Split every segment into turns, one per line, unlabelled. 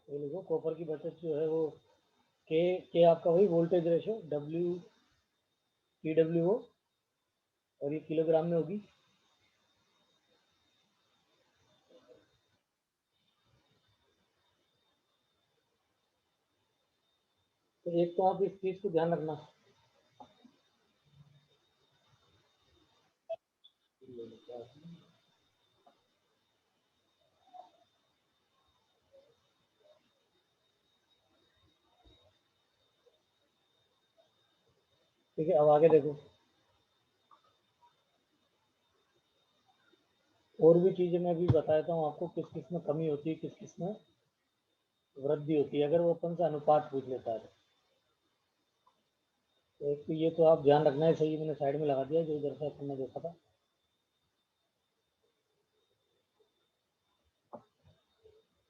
ये लिखो कॉपर की बचत जो है वो के आपका वही वोल्टेज रेशो डब्ल्यू PWO और ये किलोग्राम में होगी। तो एक तो आप इस चीज को ध्यान रखना। ठीक है, अब आगे देखो और भी चीजें मैं भी बता देता हूँ आपको, किस किस में कमी होती है, किस किस में वृद्धि होती है, अगर वो अपन से अनुपात पूछ लेता है तो। एक तो ये तो आप ध्यान रखना है, सही मैंने साइड में लगा दिया जो इधर से अपन ने देखा था।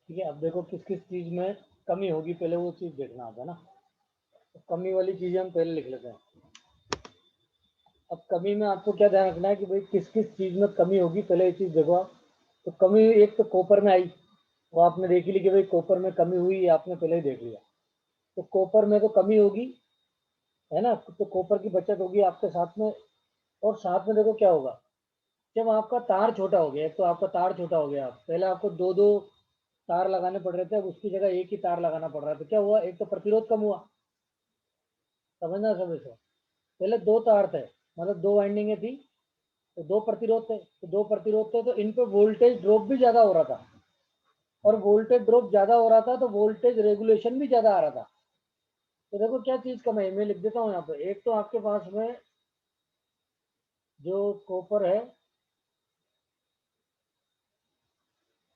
ठीक है, अब देखो किस किस चीज में कमी होगी, पहले वो चीज देखना होगा ना। तो कमी वाली चीजें हम पहले लिख लेते हैं। अब कमी में आपको क्या ध्यान रखना है कि भाई किस किस चीज में कमी होगी, पहले ये चीज देखो आप। तो कमी एक तो कॉपर में आई, वो आपने देख ली कि भाई कॉपर में कमी हुई, ये आपने पहले ही देख लिया। तो कॉपर में तो कमी होगी, है ना, तो कॉपर की बचत होगी आपके साथ में। और साथ में देखो क्या होगा, जब आपका तार छोटा हो गया, एक तो आपका तार छोटा हो गया, पहले आपको दो दो तार लगाने पड़ रहे थे, अब उसकी जगह एक ही तार लगाना पड़ रहा है। तो क्या हुआ, एक तो प्रतिरोध कम हुआ, समझना सब इसको। पहले दो तार थे, मतलब दो वाइंडिंगें थी, तो दो प्रतिरोध थे, तो दो प्रतिरोध थे, तो इन पे वोल्टेज ड्रॉप भी ज्यादा हो रहा था। और वोल्टेज ड्रॉप ज्यादा हो रहा था तो वोल्टेज रेगुलेशन भी ज्यादा आ रहा था। तो देखो क्या चीज कम है, मैं लिख देता हूँ यहाँ पे। एक तो आपके पास में जो कॉपर है,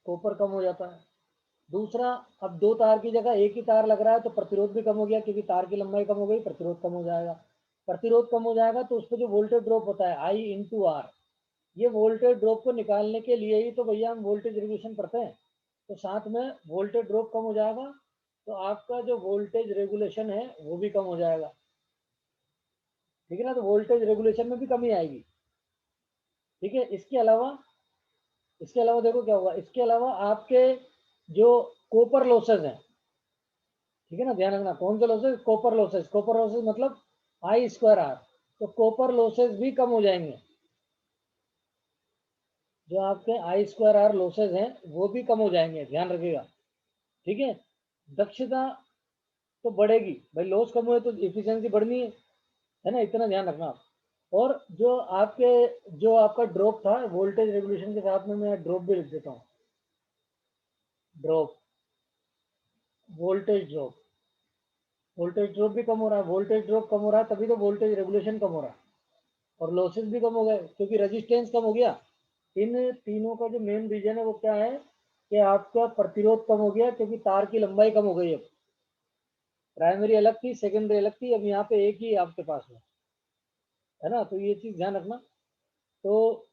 कॉपर कम हो जाता है। दूसरा, अब दो तार की जगह एक ही तार लग रहा है तो प्रतिरोध भी कम हो गया, क्योंकि तार की लंबाई कम हो गई, प्रतिरोध कम हो जाएगा। प्रतिरोध कम हो जाएगा तो उस पर जो वोल्टेज ड्रॉप होता है I/R, ये वोल्टेज ड्रॉप को निकालने के लिए ही तो भैया हम वोल्टेज रेगुलेशन पढ़ते हैं। तो साथ में वोल्टेज ड्रॉप कम हो जाएगा, तो आपका जो वोल्टेज रेगुलेशन है वो भी कम हो जाएगा। ठीक है ना, तो वोल्टेज रेगुलेशन में भी कमी आएगी। ठीक है, इसके अलावा देखो क्या होगा, इसके अलावा आपके जो कॉपर लॉसेज हैं, ठीक है ना, ध्यान रखना कौन से losses, copper losses. Copper losses मतलब I²R, तो कॉपर लॉसेज भी कम हो जाएंगे। जो आपके I²R लॉसेज हैं वो भी कम हो जाएंगे, ध्यान रखिएगा। ठीक है, दक्षता तो बढ़ेगी भाई, लॉस कम हुए तो इफिशियंसी बढ़नी है ना, इतना ध्यान रखना आप। और जो आपका ड्रॉप था वोल्टेज रेगुलेशन के साथ में, मैं ड्रॉप भी लिख देता हूँ। Drop, voltage drop, voltage drop भी कम हो रहा है। वोल्टेज ड्रॉप कम हो रहा है तभी तो वोल्टेज रेगुलेशन कम हो रहा है, और लॉसेस भी कम हो गए क्योंकि रेजिस्टेंस कम हो गया। इन तीनों का जो मेन रीजन है वो क्या है, कि आपका प्रतिरोध कम हो गया, क्योंकि तार की लंबाई कम हो गई। अब प्राइमरी अलग थी, सेकेंडरी अलग थी, अब यहाँ पे एक ही आपके पास है ना, तो ये चीज ध्यान रखना। तो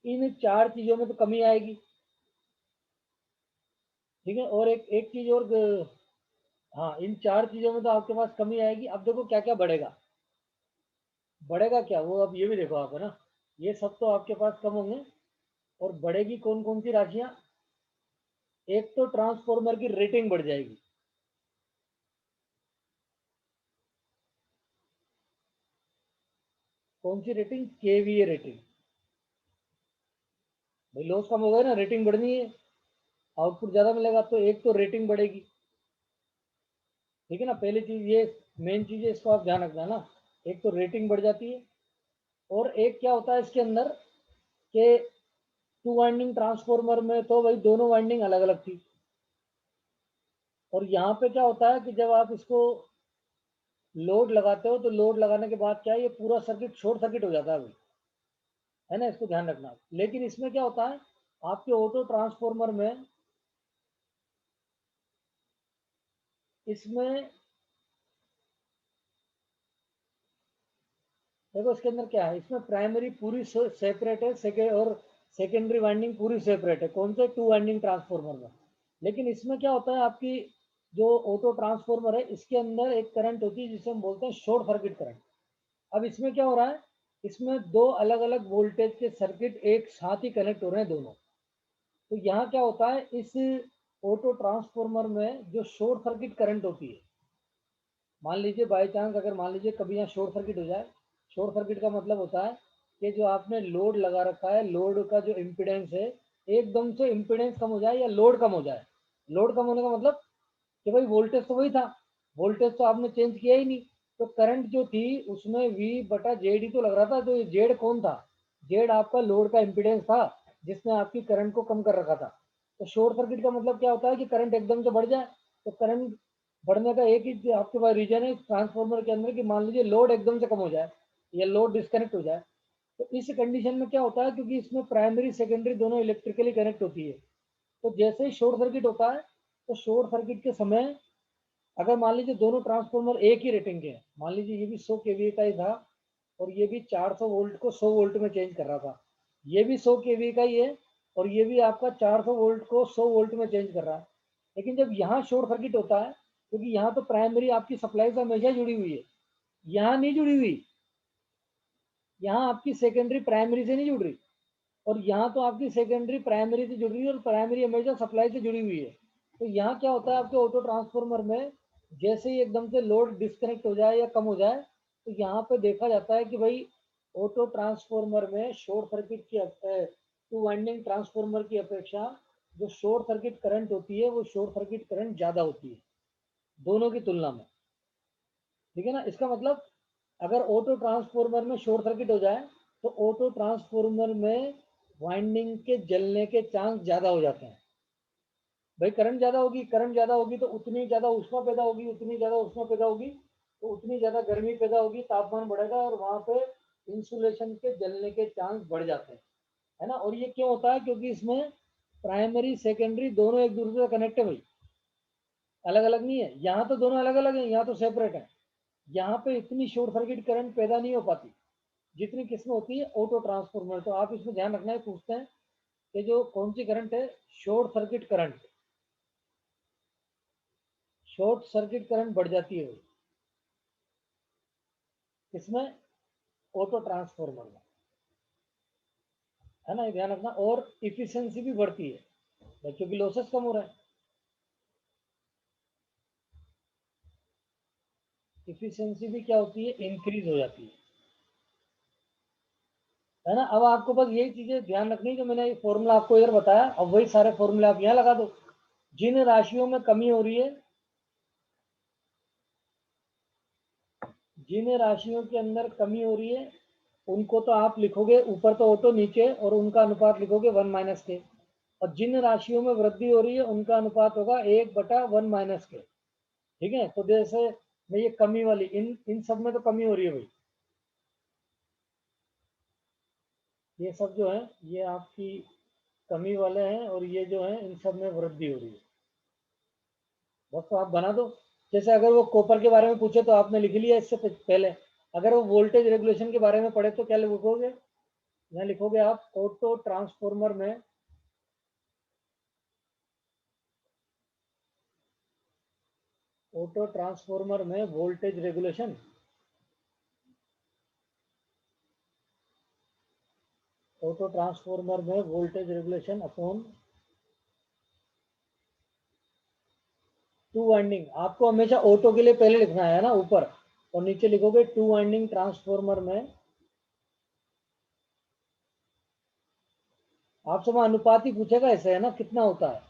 इन चार चीजों में तो कमी आएगी। ठीक है, और एक एक चीज और, हाँ, इन चार चीजों में तो आपके पास कमी आएगी। अब देखो क्या क्या बढ़ेगा, बढ़ेगा क्या वो, अब ये भी देखो आप, है ना, ये सब तो आपके पास कम होंगे। और बढ़ेगी कौन कौन सी राशियां, एक तो ट्रांसफॉर्मर की रेटिंग बढ़ जाएगी। कौन सी रेटिंग, KVA रेटिंग। भाई लॉस कम हो गया ना, रेटिंग बढ़नी है, आउटपुट ज्यादा मिलेगा, तो एक तो रेटिंग बढ़ेगी। ठीक है ना, पहली चीज ये, मेन चीज है, इसको आप ध्यान रखना ना। एक तो रेटिंग बढ़ जाती है, और एक क्या होता है इसके अंदर, कि टू वाइंडिंग ट्रांसफॉर्मर में तो भाई दोनों वाइंडिंग अलग अलग थी। और यहाँ पे क्या होता है कि जब आप इसको लोड लगाते हो, तो लोड लगाने के बाद क्या है, ये पूरा सर्किट शॉर्ट सर्किट हो जाता है भाई, है ना, इसको ध्यान रखना। लेकिन इसमें क्या होता है, आपके ऑटो ट्रांसफॉर्मर में, इसमें देखो इसके अंदर क्या है, इसमें प्राइमरी पूरी सेपरेट है, और सेकेंडरी वाइंडिंग पूरी सेपरेट है, कौन से, टू वाइंडिंग ट्रांसफॉर्मर में। लेकिन इसमें क्या होता है, आपकी जो ऑटो ट्रांसफॉर्मर है इसके अंदर एक करंट होती है जिसे हम बोलते हैं शॉर्ट सर्किट करंट। अब इसमें क्या हो रहा है, इसमें दो अलग अलग वोल्टेज के सर्किट एक साथ ही कनेक्ट हो रहे हैं दोनों। तो यहाँ क्या होता है, इस ऑटो ट्रांसफॉर्मर में जो शॉर्ट सर्किट करंट होती है, मान लीजिए बाई चांस अगर मान लीजिए कभी यहाँ शॉर्ट सर्किट हो जाए, शॉर्ट सर्किट का मतलब होता है कि जो आपने लोड लगा रखा है, लोड का जो इम्पिडेंस है, एकदम से इम्पिडेंस कम हो जाए या लोड कम हो जाए। लोड कम होने का मतलब कि भाई वोल्टेज तो वही था, वोल्टेज तो आपने चेंज किया ही नहीं, तो करंट जो थी उसमें वी बटा जेड ही तो लग रहा था। तो ये जेड कौन था? जेड आपका लोड का इम्पिडेंस था जिसने आपकी करंट को कम कर रखा था। तो शॉर्ट सर्किट का मतलब क्या होता है कि करंट एकदम से बढ़ जाए। तो करंट बढ़ने का एक ही आपके पास रीजन है ट्रांसफॉर्मर के अंदर कि मान लीजिए लोड एकदम से कम हो जाए या लोड डिस्कनेक्ट हो जाए। तो इस कंडीशन में क्या होता है, क्योंकि इसमें प्राइमरी सेकेंडरी दोनों इलेक्ट्रिकली कनेक्ट होती है, तो जैसे ही शॉर्ट सर्किट होता है तो शॉर्ट सर्किट के समय अगर मान लीजिए दोनों ट्रांसफॉर्मर एक ही रेटिंग के हैं, मान लीजिए ये भी 100 केवीए का ही था और ये भी 400 वोल्ट को 100 वोल्ट में चेंज कर रहा था, ये भी 100 केवीए का ही है और ये भी आपका 400 वोल्ट को 100 वोल्ट में चेंज कर रहा है। लेकिन जब यहाँ शॉर्ट सर्किट होता है, क्योंकि यहाँ तो प्राइमरी आपकी सप्लाई से हमेशा जुड़ी हुई है, यहाँ नहीं जुड़ी हुई, यहाँ आपकी सेकेंडरी प्राइमरी से नहीं जुड़ रही, और यहाँ तो आपकी सेकेंडरी प्राइमरी से जुड़ रही है और प्राइमरी हमेशा सप्लाई से जुड़ी हुई है। तो यहाँ क्या होता है आपके ऑटो ट्रांसफॉर्मर में, जैसे ही एकदम से लोड डिस्कनेक्ट हो जाए या कम हो जाए, तो यहाँ पे देखा जाता है कि भाई ऑटो ट्रांसफॉर्मर में शॉर्ट सर्किट की टू वाइंडिंग ट्रांसफॉर्मर की अपेक्षा जो शॉर्ट सर्किट करंट होती है वो शॉर्ट सर्किट करंट ज़्यादा होती है दोनों की तुलना में। ठीक है ना? इसका मतलब अगर ऑटो ट्रांसफॉर्मर में शॉर्ट सर्किट हो जाए तो ऑटो ट्रांसफॉर्मर में वाइंडिंग के जलने के चांस ज़्यादा हो जाते हैं। भाई करंट ज़्यादा होगी, करंट ज़्यादा होगी तो उतनी ज़्यादा ऊष्मा पैदा होगी, उतनी ज़्यादा ऊष्मा पैदा होगी तो उतनी ज़्यादा गर्मी पैदा होगी, तापमान बढ़ेगा और वहाँ पे इंसुलेशन के जलने के चांस बढ़ जाते हैं, है ना? और ये क्यों होता है? क्योंकि इसमें प्राइमरी सेकेंडरी दोनों एक दूसरे से कनेक्ट है भाई, अलग अलग नहीं है। यहाँ तो दोनों अलग अलग है, यहाँ तो सेपरेट है। यहाँ पे इतनी शॉर्ट सर्किट करंट पैदा नहीं हो पाती जितनी किसमें होती है ऑटो ट्रांसफॉर्मर। तो आप इसमें ध्यान रखना है, पूछते हैं कि जो कौन सी करंट है, short circuit current, short circuit current बढ़ जाती है इसमें ऑटो ट्रांसफॉर्मर में, है ना? ये ध्यान रखना। और इफिशियंसी भी बढ़ती है क्योंकि लॉसेस कम हो रहा है, इफिशियंसी भी क्या होती है, इंक्रीज हो जाती है ना? अब आपको बस यही चीजें ध्यान रखनी है, जो मैंने ये फॉर्मूला आपको इधर बताया, अब वही सारे फॉर्मूले आप यहाँ लगा दो। जिन राशियों में कमी हो रही है, जिन राशियों के अंदर कमी हो रही है उनको तो आप लिखोगे ऊपर तो ऑटो, नीचे और उनका अनुपात लिखोगे 1 - के। और जिन राशियों में वृद्धि हो रही है उनका अनुपात होगा 1/1 - के। ठीक है? तो जैसे मैं ये कमी वाली, इन इन सब में तो कमी हो रही है भाई, ये सब जो है ये आपकी कमी वाले हैं और ये जो है इन सब में वृद्धि हो रही है। बस तो आप बना दो। जैसे अगर वो कॉपर के बारे में पूछे तो आपने लिख लिया इससे पहले, अगर वो वोल्टेज रेगुलेशन के बारे में पढ़े तो क्या लिखोगे? यहाँ लिखोगे आप ऑटो ट्रांसफॉर्मर में, ऑटो ट्रांसफॉर्मर में वोल्टेज रेगुलेशन, ऑटो ट्रांसफॉर्मर में voltage regulation upon two winding. आपको हमेशा ऑटो के लिए पहले लिखना है ना ऊपर, और नीचे लिखोगे टू वाइंडिंग ट्रांसफॉर्मर में। आपसे वहां अनुपात ही पूछेगा, ऐसे है ना, कितना होता है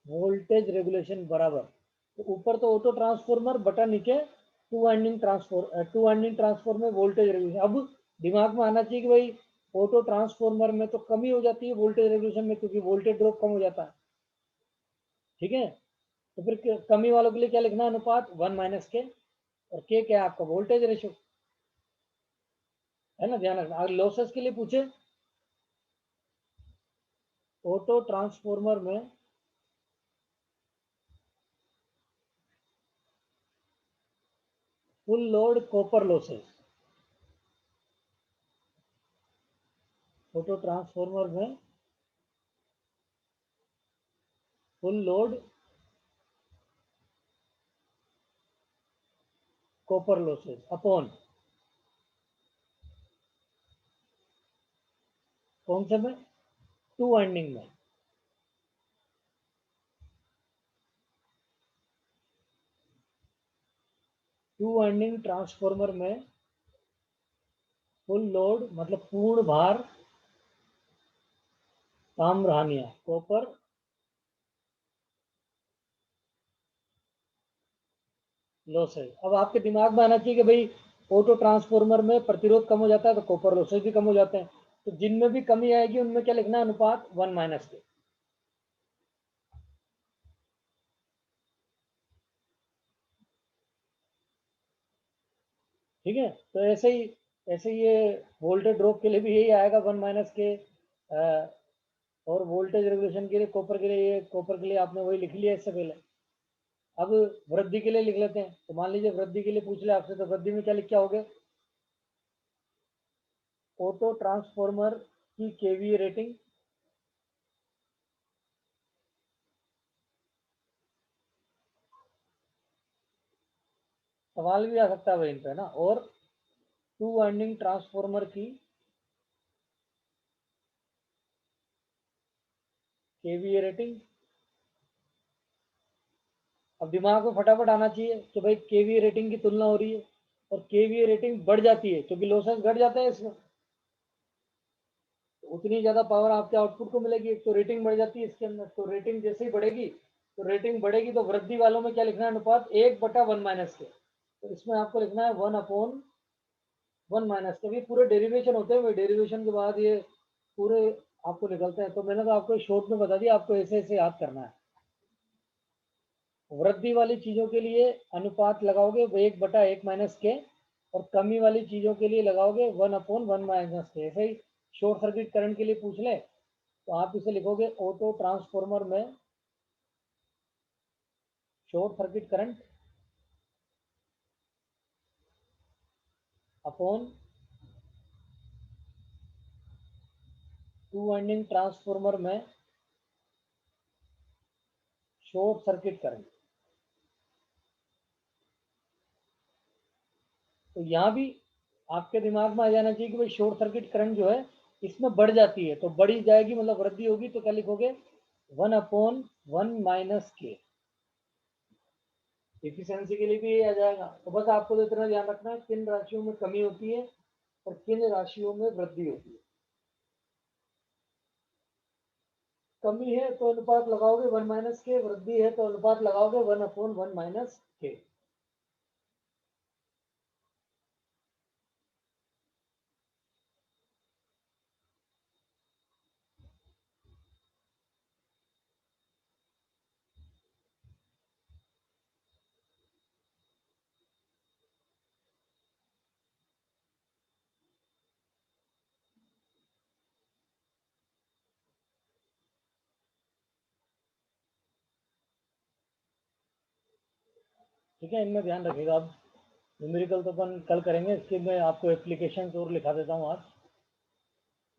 वोल्टेज रेगुलेशन बराबर। तो ऊपर तो ऑटो ट्रांसफॉर्मर बटा नीचे टू वाइंडिंग ट्रांसफॉर्मर में वोल्टेज रेगुलेशन। अब दिमाग में आना चाहिए कि भाई ऑटो ट्रांसफॉर्मर में तो कमी हो जाती है वोल्टेज रेगुलेशन में, क्योंकि वोल्टेज ड्रॉप कम हो जाता है। ठीक है? तो फिर कमी वालों के लिए क्या लिखना है? अनुपात 1 - के, और के क्या है आपका? वोल्टेज रेशियो, है ना? ध्यान रखना। अगर लॉसेस के लिए पूछे, ऑटो ट्रांसफॉर्मर में full load copper losses, auto transformer में full load copper losses upon कौन से में? टू वाइंडिंग में, टू वाइंडिंग ट्रांसफॉर्मर में फुल लोड मतलब पूर्ण भार ताम्र हानियां कॉपर लॉसेज। अब आपके दिमाग में आना चाहिए कि भाई ऑटो ट्रांसफॉर्मर में प्रतिरोध कम हो जाता है तो कॉपर लॉसेज भी कम हो जाते हैं, तो जिनमें भी कमी आएगी उनमें क्या लिखना है, अनुपात 1 - के। ठीक है, तो ऐसे ही ये वोल्टेज ड्रॉप के लिए भी यही आएगा 1 - के। और वोल्टेज रेगुलेशन के लिए कॉपर के लिए, ये कॉपर के लिए आपने वही लिख लिया इससे पहले। अब वृद्धि के लिए लिख लेते हैं, तो मान लीजिए वृद्धि के लिए पूछ ले आपसे, तो वृद्धि में क्या लिख के आओगे, ऑटो ट्रांसफॉर्मर की केवीए रेटिंग, सवाल भी आ सकता है वहीं पे ना, और टू वाइंडिंग ट्रांसफॉर्मर की केवीए रेटिंग। अब दिमाग में फटाफट आना चाहिए कि भाई केवीए रेटिंग की तुलना हो रही है और केवीए रेटिंग बढ़ जाती है क्योंकि लॉसेस घट जाता है इसमें, तो उतनी ज़्यादा पावर आपके आउटपुट को मिलेगी। एक तो रेटिंग बढ़ जाती है इसके अंदर, तो रेटिंग जैसे ही बढ़ेगी, तो रेटिंग बढ़ेगी तो वृद्धि वालों में क्या लिखना है, अनुपात 1/1 - के। तो इसमें आपको लिखना है 1/1 - के। ये पूरे डेरिवेशन होते हैं, डेरिवेशन के बाद ये पूरे आपको निकलते हैं। तो मैंने तो आपको शॉर्ट में बता दिया, आपको ऐसे ऐसे याद करना है। वृद्धि वाली चीज़ों के लिए अनुपात लगाओगे 1/1 - के, और कमी वाली चीज़ों के लिए लगाओगे 1/1 - के। ऐसे ही शॉर्ट सर्किट करंट के लिए पूछ ले तो आप इसे लिखोगे ऑटो ट्रांसफॉर्मर में short circuit current upon two winding transformer में शॉर्ट सर्किट करंट। तो यहाँ भी आपके दिमाग में आ जाना चाहिए कि भाई शॉर्ट सर्किट करंट जो है इसमें बढ़ जाती है, तो बढ़ी जाएगी मतलब वृद्धि होगी, तो क्या लिखोगे 1/1 - के। एफिशिएंसी के लिए भी ये आ जाएगा। तो बस आपको तो इतना ध्यान रखना है किन राशियों में कमी होती है और किन राशियों में वृद्धि होती है। कमी है तो अनुपात लगाओगे 1 - के, वृद्धि है तो अनुपात लगाओगे 1/1 - के। ठीक है, इनमें ध्यान रखिएगा। अब न्यूमेरिकल तो अपन कल करेंगे, इसके मैं आपको एप्लीकेशन और लिखा देता हूँ आज।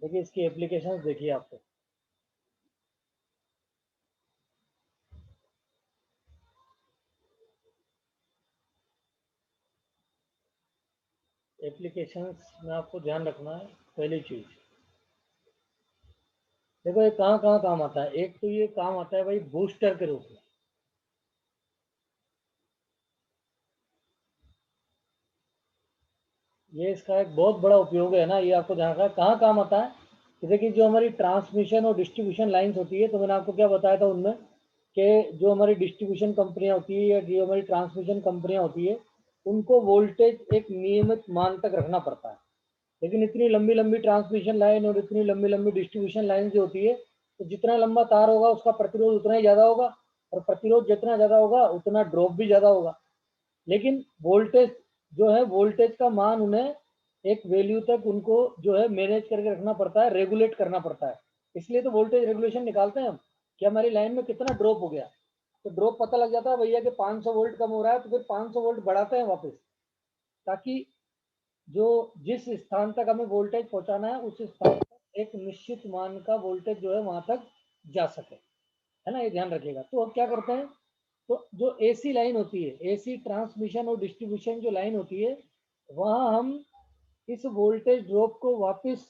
देखिए इसकी एप्लीकेशन देखिए आपको। एप्लीकेशंस में आपको ध्यान रखना है, पहली चीज़ देखो ये कहाँ कहाँ काम आता है। एक तो ये काम आता है भाई बूस्टर के रूप में। ये इसका एक बहुत बड़ा उपयोग है ना, ये आपको ध्यान रखना है कहाँ काम आता है। कि देखिए जो हमारी ट्रांसमिशन और डिस्ट्रीब्यूशन लाइंस होती है, तो मैंने आपको क्या बताया था उनमें कि जो हमारी डिस्ट्रीब्यूशन कंपनियां होती है या जो हमारी ट्रांसमिशन कंपनियां होती है, उनको वोल्टेज एक नियमित मान तक रखना पड़ता है। लेकिन इतनी लंबी लंबी ट्रांसमिशन लाइन और इतनी लंबी लंबी डिस्ट्रीब्यूशन लाइन जो होती है, तो जितना लंबा तार होगा उसका प्रतिरोध उतना ही ज़्यादा होगा, और प्रतिरोध जितना ज़्यादा होगा उतना ड्रॉप भी ज़्यादा होगा। लेकिन वोल्टेज जो है, वोल्टेज का मान उन्हें एक वैल्यू तक उनको जो है मैनेज करके रखना पड़ता है, रेगुलेट करना पड़ता है। इसलिए तो वोल्टेज रेगुलेशन निकालते हैं हम कि हमारी लाइन में कितना ड्रॉप हो गया। तो ड्रॉप पता लग जाता है भैया कि 500 वोल्ट कम हो रहा है, तो फिर 500 वोल्ट बढ़ाते हैं वापस, ताकि जो जिस स्थान तक हमें वोल्टेज पहुंचाना है उस स्थान तक एक निश्चित मान का वोल्टेज जो है वहां तक जा सके, है ना, ये ध्यान रखिएगा। तो अब क्या करते हैं, तो जो एसी लाइन होती है, एसी ट्रांसमिशन और डिस्ट्रीब्यूशन जो लाइन होती है, वहाँ हम इस वोल्टेज ड्रॉप को वापस,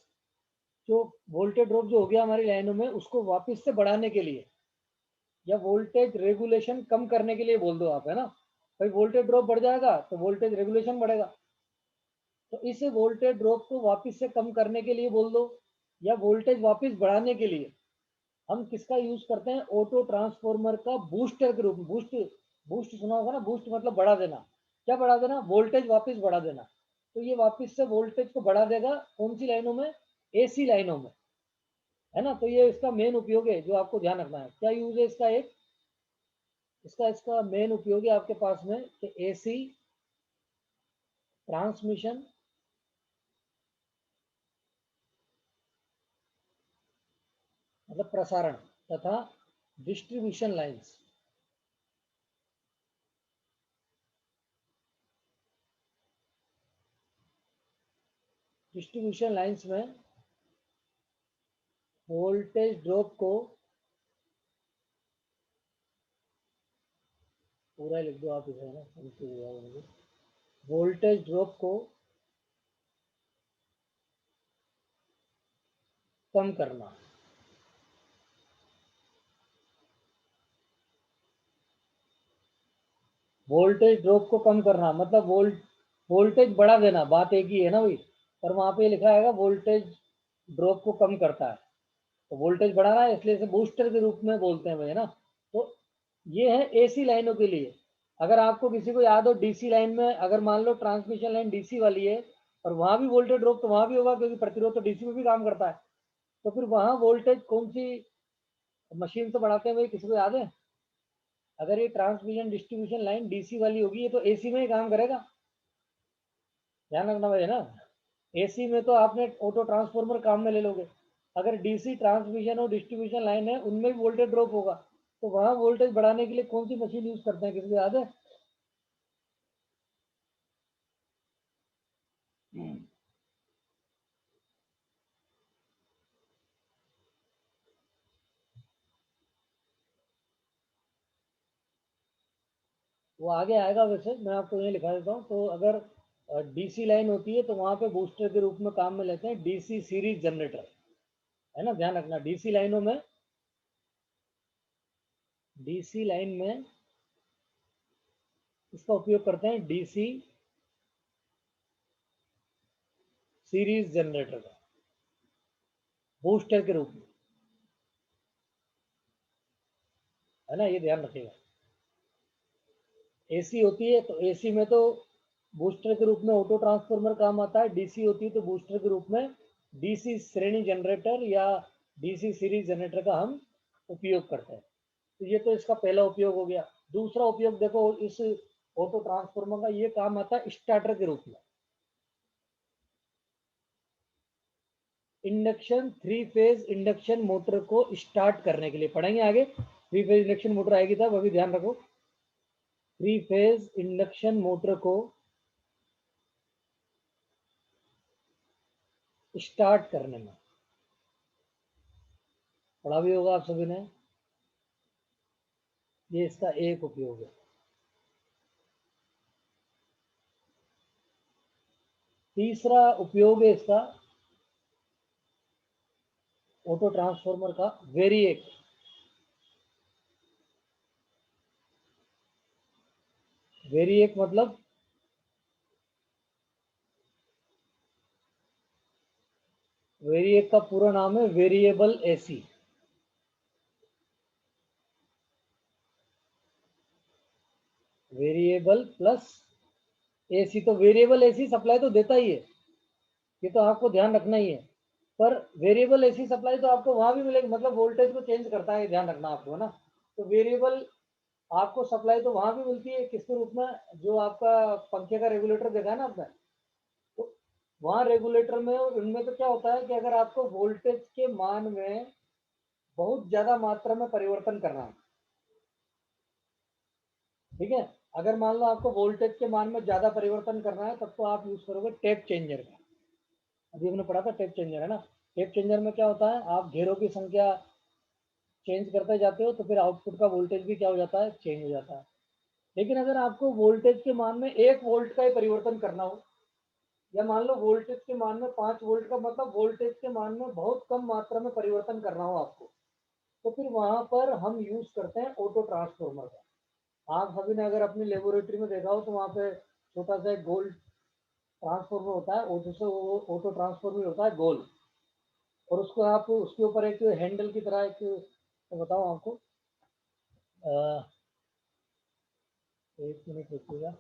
जो वोल्टेज ड्रॉप जो हो गया हमारी लाइनों में, उसको वापस से बढ़ाने के लिए या वोल्टेज रेगुलेशन कम करने के लिए बोल दो आप, है ना, भाई वोल्टेज ड्रॉप बढ़ जाएगा तो वोल्टेज रेगुलेशन बढ़ेगा। तो इस वोल्टेज ड्रॉप को वापस से कम करने के लिए बोल दो, या वोल्टेज वापस बढ़ाने के लिए हम किसका यूज करते हैं, ऑटो ट्रांसफॉर्मर का बूस्टर के रूप में। बूस्ट, बूस्ट सुना होगा ना, बूस्ट मतलब बढ़ा देना। क्या बढ़ा देना, वोल्टेज वापस बढ़ा देना। तो ये वापस से वोल्टेज को बढ़ा देगा, कौन सी लाइनों में, एसी लाइनों में, है ना। तो ये इसका मेन उपयोग है जो आपको ध्यान रखना है। क्या यूज है इसका, एक इसका इसका मेन उपयोग है आपके पास में कि एसी ट्रांसमिशन मतलब प्रसारण तथा डिस्ट्रीब्यूशन लाइंस। डिस्ट्रीब्यूशन लाइंस में वोल्टेज ड्रॉप को, पूरा लिख दो आप इसे, है ना, वोल्टेज ड्रॉप को कम करना। वोल्टेज ड्रॉप को कम करना मतलब वोल्टेज बढ़ा देना, बात एक ही है ना भाई। पर वहां पे लिखा है वोल्टेज ड्रॉप को कम करता है, तो वोल्टेज बढ़ा रहा है इसलिए इसे बूस्टर के रूप में बोलते हैं भाई, है ना। तो ये है एसी लाइनों के लिए। अगर आपको किसी को याद हो डीसी लाइन में, अगर मान लो ट्रांसमिशन लाइन डीसी वाली है और वहां भी वोल्टेज ड्रॉप तो वहां भी होगा, क्योंकि प्रतिरोध तो डीसी में भी काम करता है। तो फिर वहां वोल्टेज कौन सी मशीन से बढ़ाते हैं भाई, किसी को याद है। अगर ये ट्रांसमिशन डिस्ट्रीब्यूशन लाइन डीसी वाली होगी, ये तो एसी में ही काम करेगा, ध्यान रखना भाई, है ना। एसी में तो आपने ऑटो ट्रांसफॉर्मर काम में ले लोगे। अगर डीसी ट्रांसमिशन और डिस्ट्रीब्यूशन लाइन है, उनमें भी वोल्टेज ड्रॉप होगा। तो वहां वोल्टेज बढ़ाने के लिए कौन सी मशीन यूज करते हैं, किसी को याद है। वो आगे आएगा, वैसे मैं आपको ये लिखा देता हूँ। तो अगर डीसी लाइन होती है तो वहां पे बूस्टर के रूप में काम में लेते हैं डीसी सीरीज जनरेटर, है ना, ध्यान रखना। डीसी लाइनों में, डीसी लाइन में इसका उपयोग करते हैं डीसी सीरीज जनरेटर का बूस्टर के रूप में, है ना, ये ध्यान रखिएगा। एसी होती है तो एसी में तो बूस्टर के रूप में ऑटो ट्रांसफॉर्मर काम आता है। डीसी होती है तो बूस्टर के रूप में डीसी श्रेणी जनरेटर या डीसी सीरीज जनरेटर का हम उपयोग करते हैं। तो ये तो इसका पहला उपयोग हो गया। दूसरा उपयोग देखो, इस ऑटो ट्रांसफॉर्मर का ये काम आता है स्टार्टर के रूप में। Induction, three phase induction motor को स्टार्ट करने के लिए पढ़ेंगे आगे। थ्री फेज इंडक्शन मोटर आएगी तब, अभी ध्यान रखो। थ्री फेज इंडक्शन मोटर को स्टार्ट करने में पढ़ा भी होगा आप सभी ने। ये इसका एक उपयोग है। तीसरा उपयोग है इसका ऑटो ट्रांसफॉर्मर का, वेरिएक। वेरिएक मतलब, वेरिएक का पूरा नाम है variable AC. Variable plus AC, तो वेरिएबल एसी सप्लाई तो देता ही है, ये तो आपको ध्यान रखना ही है। पर वेरिएबल एसी सप्लाई तो आपको वहां भी मिलेगी, मतलब वोल्टेज को चेंज करता है, ध्यान रखना आपको, है ना। तो वेरिएबल आपको सप्लाई तो वहां भी मिलती है, किसके रूप में, जो आपका पंखे का रेगुलेटर देखा है ना आपने, तो वहां रेगुलेटर में उनमें तो क्या होता है कि अगर आपको वोल्टेज के मान में बहुत ज्यादा मात्रा में परिवर्तन करना है, ठीक है। अगर मान लो आपको वोल्टेज के मान में ज्यादा परिवर्तन करना है, तब तो आप यूज करोगे टेप चेंजर का। अभी हमने पढ़ा था टेप चेंजर, है ना। टेप चेंजर में क्या होता है, आप घेरों की संख्या चेंज करते जाते हो तो फिर आउटपुट का वोल्टेज भी क्या हो जाता है, चेंज हो जाता है। लेकिन अगर आपको वोल्टेज के मान में 1 वोल्ट का ही परिवर्तन करना हो, या मान लो वोल्टेज के मान में 5 वोल्ट का, मतलब वोल्टेज के मान में बहुत कम मात्रा में परिवर्तन करना हो आपको, तो फिर वहां पर हम यूज करते हैं ऑटो ट्रांसफॉर्मर का। आप सभी ने अगर अपनी लेबोरेटरी में देखा हो तो वहाँ पे छोटा सा एक गोल ट्रांसफॉर्मर होता है, ऑटो से वो ऑटो ट्रांसफॉर्मर होता है गोल, और उसको आप उसके ऊपर एक हैंडल की तरह एक, तो बताओ आपको, एक मिनट रुकिएगा।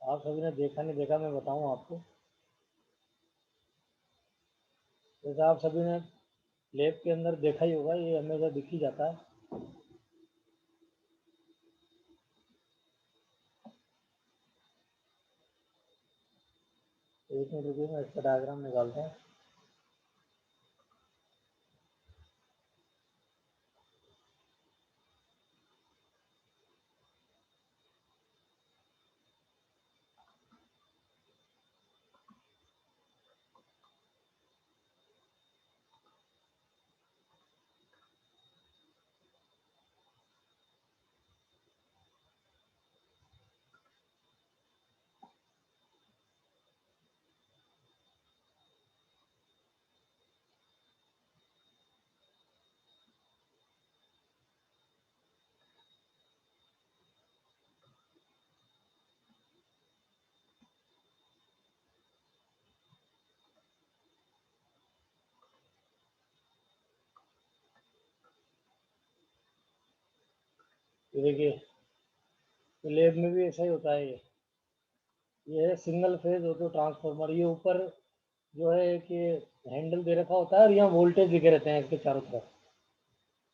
आप सभी ने देखा नहीं देखा, मैं बताऊं आपको। जैसे आप सभी ने लैब के अंदर देखा ही होगा, ये हमेशा दिख ही जाता है। एक मिनट रुकिए, मैं इसका डायग्राम निकालता हूँ। ये देखिए, लैब में भी ऐसा ही होता है। ये है सिंगल फेज ऑटो ट्रांसफार्मर। ये ऊपर जो है कि हैंडल दे रखा होता है, और यहाँ वोल्टेज लिखे रहते हैं इसके चारों तरफ।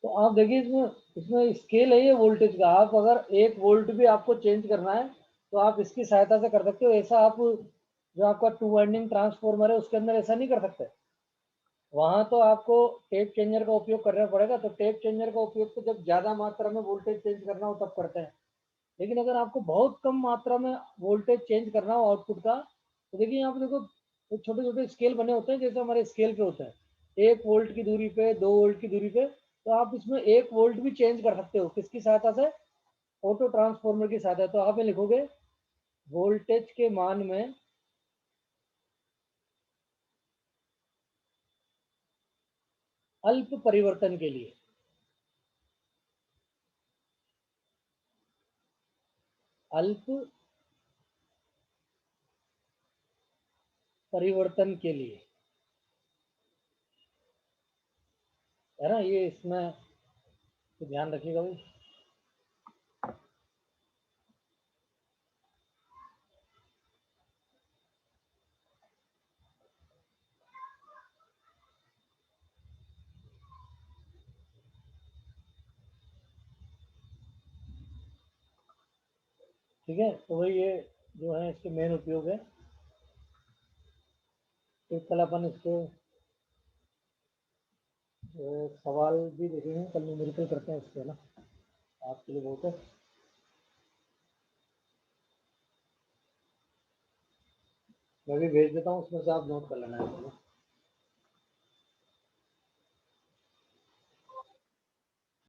तो आप देखिए, इसमें इसमें स्केल है ये वोल्टेज का। आप अगर 1 वोल्ट भी आपको चेंज करना है तो आप इसकी सहायता से कर सकते हो। ऐसा आप जो आपका 2 वाइंडिंग ट्रांसफॉर्मर है उसके अंदर ऐसा नहीं कर सकते। वहां तो आपको टेप चेंजर का उपयोग करना पड़ेगा। तो टेप चेंजर का उपयोग तो जब ज्यादा मात्रा में वोल्टेज चेंज करना हो तब करते हैं। लेकिन अगर आपको बहुत कम मात्रा में वोल्टेज चेंज करना हो आउटपुट का, तो देखिए यहाँ पे देखो, तो छोटे छोटे स्केल बने होते हैं जैसे हमारे स्केल पे होते हैं। 1 वोल्ट की दूरी पे, 2 वोल्ट की दूरी पे। तो आप इसमें 1 वोल्ट भी चेंज कर सकते हो, किसकी सहायता से? ऑटो ट्रांसफॉर्मर की सहायता। तो आप ये लिखोगे वोल्टेज के मान में अल्प परिवर्तन के लिए, अल्प परिवर्तन के लिए, है ना, ये इसमें तो ध्यान रखिएगा भाई। ठीक है, तो भाई ये जो है इसके मेन उपयोग है। तो कल अपन इसके सवाल भी देखेंगे, कल न्यूमेरिकल करते हैं इसके, है ना। आज के लिए बहुत है। मैं भी भेज देता हूँ, उसमें से आप नोट कर लेना है।